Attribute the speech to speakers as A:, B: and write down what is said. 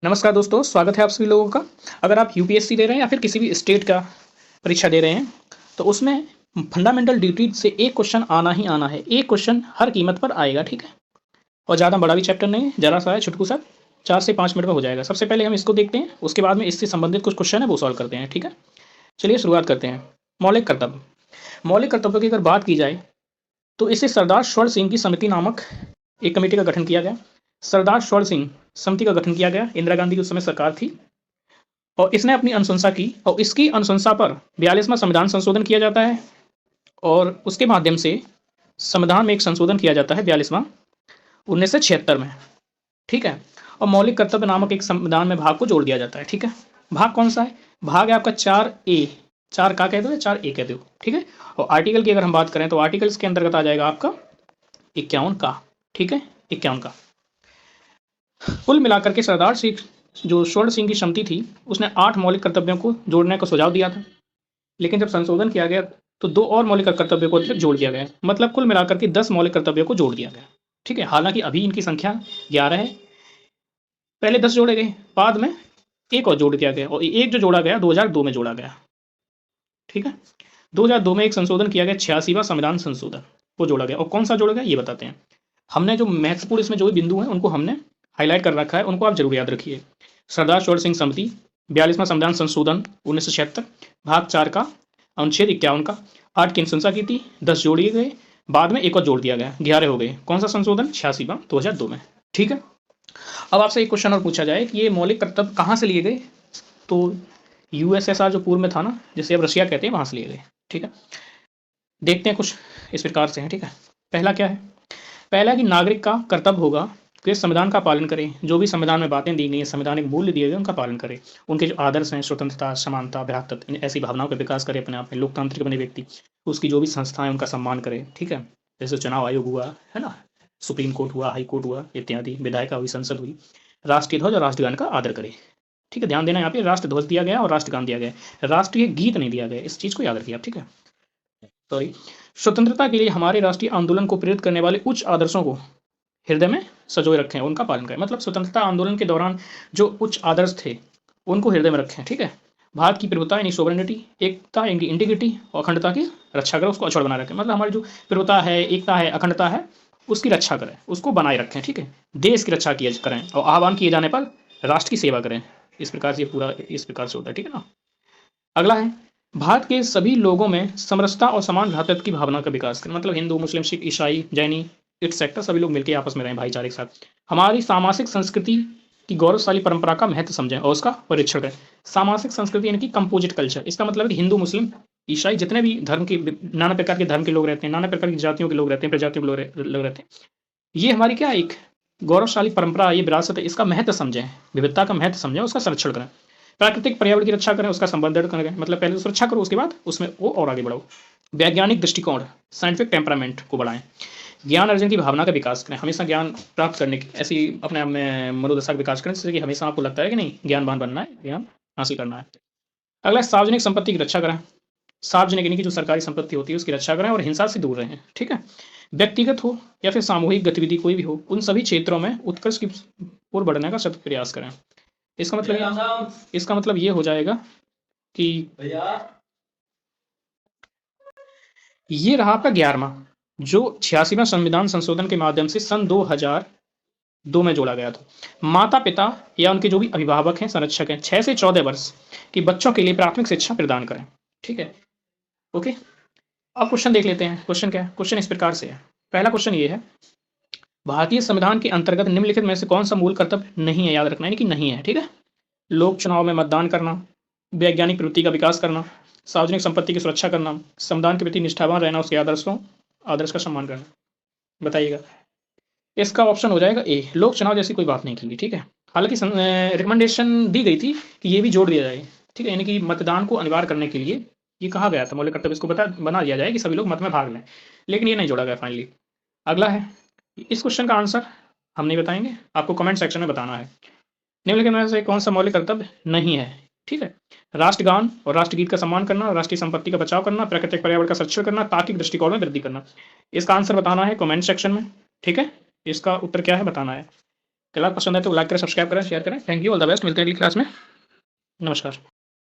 A: नमस्कार दोस्तों, स्वागत है आप सभी लोगों का। अगर आप यूपीएससी दे रहे हैं या फिर किसी भी स्टेट का परीक्षा दे रहे हैं, तो उसमें फंडामेंटल ड्यूटी से एक क्वेश्चन आना ही आना है। एक क्वेश्चन हर कीमत पर आएगा, ठीक है? और ज़्यादा बड़ा भी चैप्टर नहीं है, ज़रा सा है, छुटकू सा, 4 से 5 मिनट में हो जाएगा। सबसे पहले हम इसको देखते हैं, उसके बाद में इससे संबंधित कुछ क्वेश्चन है वो सॉल्व करते हैं, ठीक है? चलिए शुरुआत करते हैं। मौलिक कर्तव्य। मौलिक कर्तव्यों की अगर बात की जाए, तो इसे सरदार स्वर्ण सिंह की समिति नामक एक कमेटी का गठन किया गया। सरदार स्वर्ण सिंह समिति का गठन किया गया, इंदिरा गांधी की उस समय सरकार थी। और इसने अपनी अनुशंसा की और इसकी अनुशंसा पर 42वां संविधान संशोधन किया जाता है और उसके माध्यम से संविधान में एक संशोधन किया जाता है 42वां 1976 में, ठीक है? और मौलिक कर्तव्य नामक एक संविधान में भाग को जोड़ दिया जाता है, ठीक है? भाग कौन सा है? भाग है आपका 4A, 4 का कह दो या 4A कह दो, ठीक है? और आर्टिकल की अगर हम बात करें तो आर्टिकल्स के अंतर्गत आ जाएगा आपका 51 का, ठीक है? 51 का। कुल मिलाकर के सरदार सिंह जो स्वर्ण सिंह की समिति थी, उसने 8 मौलिक कर्तव्यों को जोड़ने का सुझाव दिया था। लेकिन जब संशोधन किया गया तो 2 और मौलिक कर्तव्यों को जोड़ दिया गया। मतलब कुल मिलाकर के 10 मौलिक कर्तव्यों को जोड़ दिया गया, ठीक है? हालांकि अभी इनकी संख्या 11 है। पहले 10 जोड़े गए, बाद में एक और जोड़ दिया गया और एक जो जोड़ा गया 2002 में जोड़ा गया, ठीक है? 2002 में एक संशोधन किया गया, 86वां संविधान संशोधन, वो जोड़ा गया। और कौन सा जोड़ा गया ये बताते हैं। हमने जो महत्वपूर्ण इसमें जो भी बिंदु हैं उनको हमने हाईलाइट कर रखा है, उनको आप जरूर याद रखिए। सरदार स्वर्ण सिंह समिति, 42वां संविधान संशोधन 1976, भाग 4 का अनुच्छेद 51 का 8 की अनुशंसा की थी, 10 जोड़िए गए, बाद में एक और जोड़ दिया गया, 11 हो गए। कौन सा संशोधन? 86वां 2002 में, ठीक है? अब आपसे एक क्वेश्चन और पूछा जाए कि ये मौलिक कर्तव्य कहाँ से लिए गए, तो यूएसएसआर जो पूर्व में था ना, जिसे अब रशिया कहते हैं, वहां से लिए गए, ठीक है? देखते हैं कुछ इस प्रकार से हैं, ठीक है? पहला क्या है? पहला कि नागरिक का कर्तव्य होगा कि संविधान का पालन करें, जो भी संविधान में बातें दी गई हैं, संवैधानिक मूल्य दिए गए उनका पालन करें, उनके जो आदर्श हैं, स्वतंत्रता, समानता, भ्रातृत्व, इन ऐसी भावनाओं का विकास करे अपने आप में, लोकतांत्रिक बने व्यक्ति, उसकी जो भी संस्थाएं उनका सम्मान करे, ठीक है? जैसे चुनाव आयोग हुआ है ना, सुप्रीम कोर्ट हुआ, हाई कोर्ट हुआ इत्यादि, विधायिका हुई, संसद हुई। राष्ट्रीय ध्वज और राष्ट्रगान का आदर करे, ठीक है? ध्यान देना, यहाँ पे राष्ट्र ध्वज दिया गया और राष्ट्रगान दिया गया, राष्ट्रीय गीत नहीं दिया गया, इस चीज को याद रखिए आप, ठीक है? सॉरी। स्वतंत्रता के लिए हमारे राष्ट्रीय आंदोलन को प्रेरित करने वाले उच्च आदर्शों को हृदय में संजोए रखें, उनका पालन करें। मतलब स्वतंत्रता आंदोलन के दौरान जो उच्च आदर्श थे उनको हृदय में रखें, ठीक है? भारत की प्रभुता यानी सोवरेनिटी, एकता यानी इंटीग्रिटी और अखंडता की रक्षा करें, उसको अचड़ बनाए रखें। मतलब हमारी जो प्रभुता है, एकता है, अखंडता है, उसकी रक्षा करें, उसको बनाए रखें, ठीक है? देश की रक्षा किया करें और आह्वान किए जाने पर राष्ट्र की सेवा करें। इस प्रकार से पूरा इस प्रकार से होता है, ठीक है ना? अगला है, भारत के सभी लोगों में समरसता और समान भ्रातृत्व की भावना का विकास करें। मतलब हिंदू, मुस्लिम, सिख, ईसाई, जैनी, इट्सेट्रा सभी लोग मिलकर आपस में रहें भाईचारे के साथ। हमारी सामाजिक संस्कृति की गौरवशाली परंपरा का महत्व समझें और उसका परीक्षण करें। सामाजिक संस्कृति यानी कि कंपोजिट कल्चर, इसका मतलब है कि हिंदू, मुस्लिम, ईसाई, जितने भी धर्म के, नाना प्रकार के धर्म के लोग रहते हैं, नाना प्रकार की जातियों के लोग रहते हैं, प्रजातियों के लोग रहते हैं, ये हमारी क्या एक गौरवशाली परंपरा, ये विरासत है, इसका महत्व समझें, विविधता का महत्व समझें, उसका संरक्षण करें। प्राकृतिक पर्यावरण की रक्षा करें, उसका संवर्धन करें। मतलब पहले तो सुरक्षा करो, उसके बाद उसमें वो और आगे बढ़ो। वैज्ञानिक दृष्टिकोण, साइंटिफिक टेम्परामेंट को बढ़ाएं। ज्ञान अर्जन की भावना का विकास करें, हमेशा ज्ञान प्राप्त करने की ऐसी अपने आप में मनोदशा का विकास करें, जिससे कि हमेशा आपको लगता है कि नहीं, ज्ञानवान बनना है, ज्ञान हासिल करना है। अगला, सार्वजनिक संपत्ति की रक्षा करें। सार्वजनिक यानी कि जो सरकारी संपत्ति होती है उसकी रक्षा करें और हिंसा से दूर रहें, ठीक है? व्यक्तिगत हो या फिर सामूहिक गतिविधि कोई भी हो, उन सभी क्षेत्रों में उत्कर्ष की ओर बढ़ने का सतत प्रयास करें। इसका मतलब ये हो जाएगा कि ये रहा आपका 11वां, जो 86वां संविधान संशोधन के माध्यम से सन 2002 में जोड़ा गया था। माता पिता या उनके जो भी अभिभावक हैं, संरक्षक हैं, 6 से 14 वर्ष की बच्चों के लिए प्राथमिक शिक्षा प्रदान करें, ठीक है? ओके। अब क्वेश्चन देख लेते हैं। क्वेश्चन क्या है? क्वेश्चन इस प्रकार से है। पहला क्वेश्चन ये है, भारतीय संविधान के अंतर्गत निम्नलिखित में से कौन सा मूल कर्तव्य नहीं है? याद रखना है कि नहीं है, ठीक है? लोक चुनाव में मतदान करना, वैज्ञानिक प्रवृत्ति का विकास करना, सार्वजनिक संपत्ति की सुरक्षा करना, संविधान के प्रति निष्ठावान रहना, उसके आदर्श का सम्मान करना। बताइएगा। इसका ऑप्शन हो जाएगा ए, लोक चुनाव जैसी कोई बात नहीं की गई, ठीक है? हालांकि रिकमेंडेशन दी गई थी कि ये भी जोड़ दिया जाए, ठीक है? यानी कि मतदान को अनिवार्य करने के लिए ये कहा गया था, मौलिक कर्तव्य इसको बना दिया जाए कि सभी लोग मत में भाग लें, लेकिन ये नहीं जोड़ा गया फाइनली। अगला है, इस क्वेश्चन का आंसर हम नहीं बताएंगे, आपको कमेंट सेक्शन में बताना है। निम्नलिखित में से कौन सा मौलिक कर्तव्य नहीं है? ठीक है? राष्ट्रगान और राष्ट्रगीत का सम्मान करना, राष्ट्रीय संपत्ति का बचाव करना, प्राकृतिक पर्यावरण का संरक्षण करना, तार्किक दृष्टिकोण में वृद्धि करना। इसका आंसर बताना है कमेंट सेक्शन में, ठीक है? इसका उत्तर क्या है बताना है। क्लास पसंद है तो लाइक करें, सब्सक्राइब करें, शेयर करें। Thank you, all the best. मिलते हैं अगली क्लास में। नमस्कार।